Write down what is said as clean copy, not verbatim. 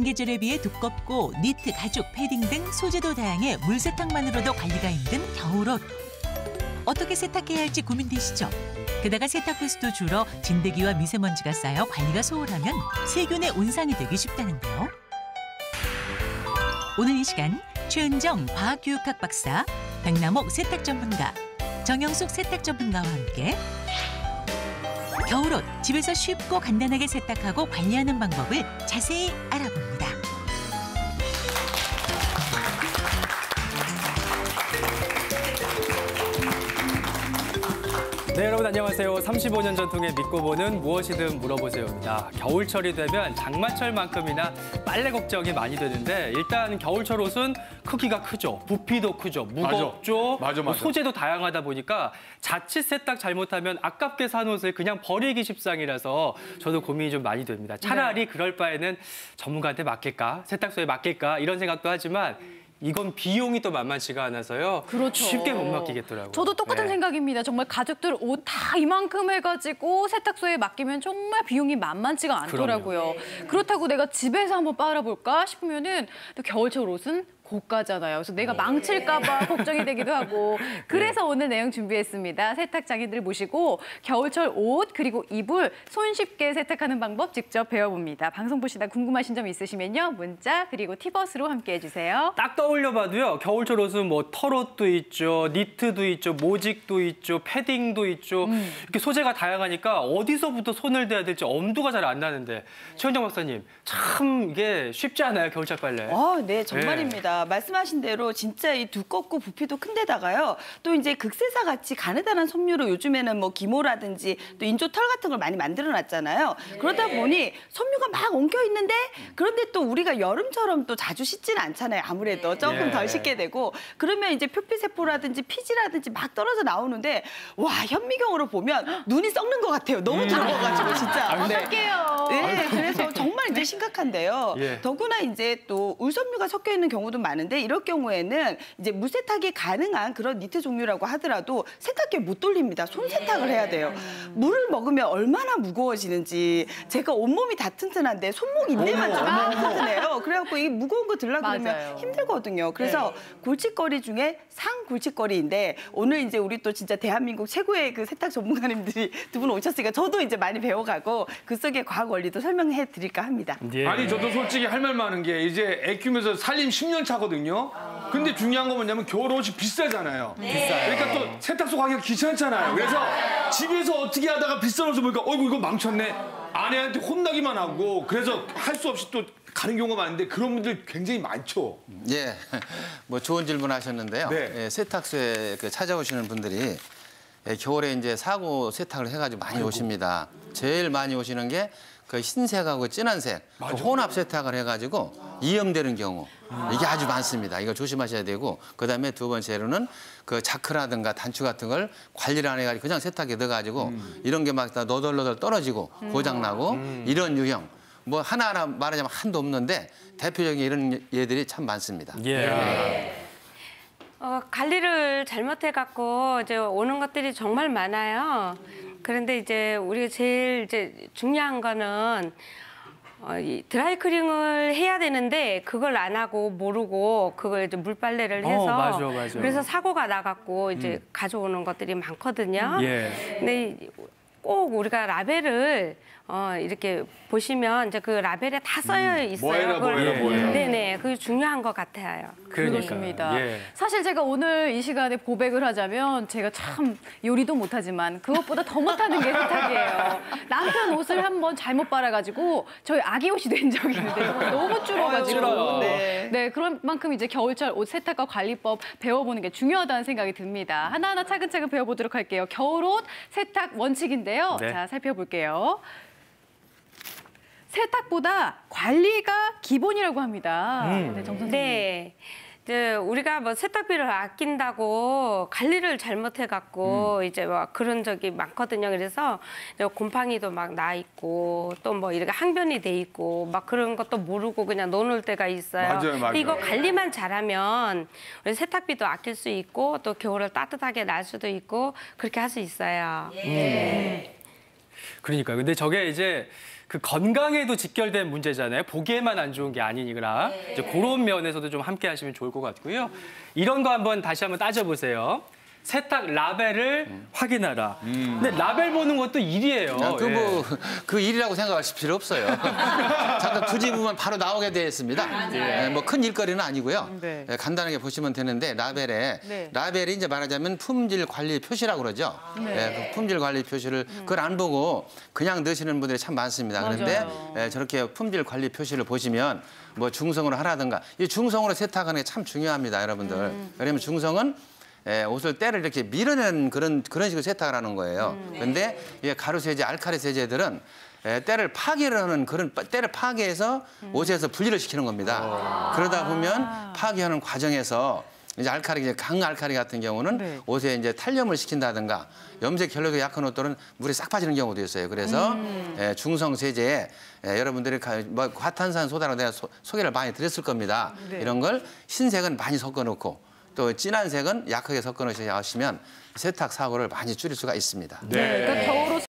다른 계절에 비해 두껍고 니트, 가죽, 패딩 등 소재도 다양해 물세탁만으로도 관리가 힘든 겨울옷. 어떻게 세탁해야 할지 고민되시죠? 게다가 세탁 횟수도 줄어 진드기와 미세먼지가 쌓여 관리가 소홀하면 세균의 온상이 되기 쉽다는데요. 오늘 이 시간 최은정 과학교육학 박사, 백남옥 세탁 전문가, 정영숙 세탁 전문가와 함께 겨울옷 집에서 쉽고 간단하게 세탁하고 관리하는 방법을 자세히 알아봅니다. 네, 여러분 안녕하세요. 35년 전통의 믿고 보는 무엇이든 물어보세요입니다. 겨울철이 되면 장마철만큼이나 빨래 걱정이 많이 되는데 일단 겨울철 옷은 크기가 크죠. 부피도 크죠. 무겁죠. 맞아. 소재도 다양하다 보니까 자칫 세탁 잘못하면 아깝게 산 옷을 그냥 버리기 십상이라서 저도 고민이 좀 많이 됩니다. 차라리 그럴 바에는 전문가한테 맡길까? 세탁소에 맡길까? 이런 생각도 하지만 이건 비용이 또 만만치가 않아서요. 그렇죠. 쉽게 못 맡기겠더라고요. 저도 똑같은 생각입니다. 정말 가족들 옷 다 이만큼 해가지고 세탁소에 맡기면 정말 비용이 만만치가 않더라고요. 그렇다고 내가 집에서 한번 빨아볼까 싶으면은 또 겨울철 옷은 고가잖아요. 그래서 내가 망칠까 봐 걱정이 되기도 하고. 그래서 오늘 내용 준비했습니다. 세탁 장인들 모시고 겨울철 옷 그리고 이불 손쉽게 세탁하는 방법 직접 배워봅니다. 방송 보시다 궁금하신 점 있으시면요. 문자 그리고 티벗으로 함께해 주세요. 딱 떠올려봐도요. 겨울철 옷은 뭐 털옷도 있죠. 니트도 있죠. 모직도 있죠. 패딩도 있죠. 이렇게 소재가 다양하니까 어디서부터 손을 대야 될지 엄두가 잘 안 나는데 최은정 박사님 참 이게 쉽지 않아요. 겨울철 빨래. 네, 정말입니다. 말씀하신 대로 진짜 이 두껍고 부피도 큰데다가요. 또 이제 극세사 같이 가느다란 섬유로 요즘에는 뭐 기모라든지 또 인조 털 같은 걸 많이 만들어놨잖아요. 그러다 보니 섬유가 막 엉켜 있는데 그런데 또 우리가 여름처럼 또 자주 씻지는 않잖아요. 아무래도 조금 덜 씻게 되고 그러면 이제 표피세포라든지 피지라든지 막 떨어져 나오는데 와 현미경으로 보면 눈이 썩는 것 같아요. 너무 두꺼워가지고 진짜. 어떡해요. 네, 그래서 정말 이제 심각한데요. 더구나 이제 또 울섬유가 섞여 있는 경우도 많은데 이럴 경우에는 이제 무세탁이 가능한 그런 니트 종류라고 하더라도 세탁기에 못 돌립니다. 손 세탁을 해야 돼요. 물을 먹으면 얼마나 무거워지는지 제가 온몸이 다 튼튼한데 손목 인대만 좀 튼튼해요. 그래갖고 이 무거운 거 들려고 그러면 힘들거든요. 그래서 골칫거리 중에 상골칫거리인데 오늘 이제 우리 또 진짜 대한민국 최고의 그 세탁 전문가님들이 두 분 오셨으니까 저도 이제 많이 배워가고 그 속의 과학 원리도 설명해 드릴까 합니다. 아니 저도 솔직히 할 말 많은 게 이제 애 키우면서 살림 10년 차거든요. 근데 중요한 건 뭐냐면 겨울옷이 비싸잖아요. 그러니까 또 세탁소 가기가 귀찮잖아요. 그래서 집에서 어떻게 하다가 비싼 옷을 보니까 어이구 이거 망쳤네. 아내한테 혼나기만 하고 그래서 할 수 없이 또 가는 경우가 많은데 그런 분들 굉장히 많죠. 예, 뭐 좋은 질문 하셨는데요. 네. 예, 세탁소에 찾아오시는 분들이 겨울에 이제 사고 세탁을 해가지고 많이 오십니다. 제일 많이 오시는 게 그 흰색하고 진한색 그 혼합 세탁을 해가지고 이염되는 경우 이게 아주 많습니다. 이거 조심하셔야 되고 그다음에 두 번째로는 그 자크라든가 단추 같은 걸 관리를 안 해가지고 그냥 세탁기에 넣어가지고 이런 게 막 다 너덜너덜 떨어지고 고장나고 이런 유형 뭐 하나하나 말하자면 한도 없는데 대표적인 이런 예들이 참 많습니다. 관리를 잘못해갖고 이제 오는 것들이 정말 많아요. 그런데 이제 우리가 제일 이제 중요한 거는 이 드라이클닝을 해야 되는데 그걸 안 하고 모르고 그걸 이제 물빨래를 해서 맞아. 그래서 사고가 나갖고 이제 가져오는 것들이 많거든요. 근데 꼭 우리가 라벨을 이렇게 보시면 이제 그 라벨에 다 써여 있어요. 뭐예요? 네네, 그게 중요한 것 같아요. 그렇습니다. 사실 제가 오늘 이 시간에 고백을 하자면 제가 참 요리도 못하지만 그것보다 더 못하는 게 세탁이에요. 남편 옷을 한번 잘못 빨아가지고 저희 아기 옷이 된 적이 있는데 너무 줄어가지고 네, 그런 만큼 이제 겨울철 옷 세탁과 관리법 배워보는 게 중요하다는 생각이 듭니다. 하나하나 차근차근 배워보도록 할게요. 겨울옷 세탁 원칙인데요. 자, 살펴볼게요. 세탁보다 관리가 기본이라고 합니다. 네, 정 선생님. 네. 이제 우리가 뭐 세탁비를 아낀다고 관리를 잘못해갖고 이제 막 그런 적이 많거든요. 그래서 이제 곰팡이도 막 나 있고 또 뭐 이렇게 항변이 돼 있고 막 그런 것도 모르고 그냥 놓을 때가 있어요. 맞아요. 이거 관리만 잘하면 우리 세탁비도 아낄 수 있고 또 겨울을 따뜻하게 날 수도 있고 그렇게 할 수 있어요. 그러니까요. 근데 저게 이제 그 건강에도 직결된 문제잖아요. 보기에만 안 좋은 게 아니니라. 이제 그런 면에서도 좀 함께 하시면 좋을 것 같고요. 이런 거 다시 한번 따져보세요. 세탁 라벨을 확인하라. 근데 라벨 보는 것도 일이에요. 그 일이라고 생각하실 필요 없어요. 잠깐 뒤집으면 바로 나오게 되어 있습니다. 뭐 큰 일거리는 아니고요. 네. 간단하게 보시면 되는데 라벨이 이제 말하자면 품질 관리 표시라고 그러죠. 그 품질 관리 표시를 그걸 안 보고 그냥 넣으시는 분들이 참 많습니다. 그런데 저렇게 품질 관리 표시를 보시면 뭐 중성으로 하라든가 이 중성으로 세탁하는 게 참 중요합니다, 여러분들. 왜냐면 중성은 옷을 때를 이렇게 밀어내는 그런 식으로 세탁을 하는 거예요. 그런데 가루 세제, 알칼리 세제들은 때를 파괴를 하는 때를 파괴해서 옷에서 분리를 시키는 겁니다. 그러다 보면 파괴하는 과정에서 이제 강알칼리 같은 경우는 옷에 이제 탄염을 시킨다든가 염색 결로도 약한 옷들은 물이 싹 빠지는 경우도 있어요. 그래서 중성 세제에 여러분들이 뭐 과탄산 소다라고 내가 소개를 많이 드렸을 겁니다. 이런 걸 흰색은 많이 섞어 놓고 또 진한 색은 약하게 섞어 놓으시면 세탁 사고를 많이 줄일 수가 있습니다. 그러니까 겨울 옷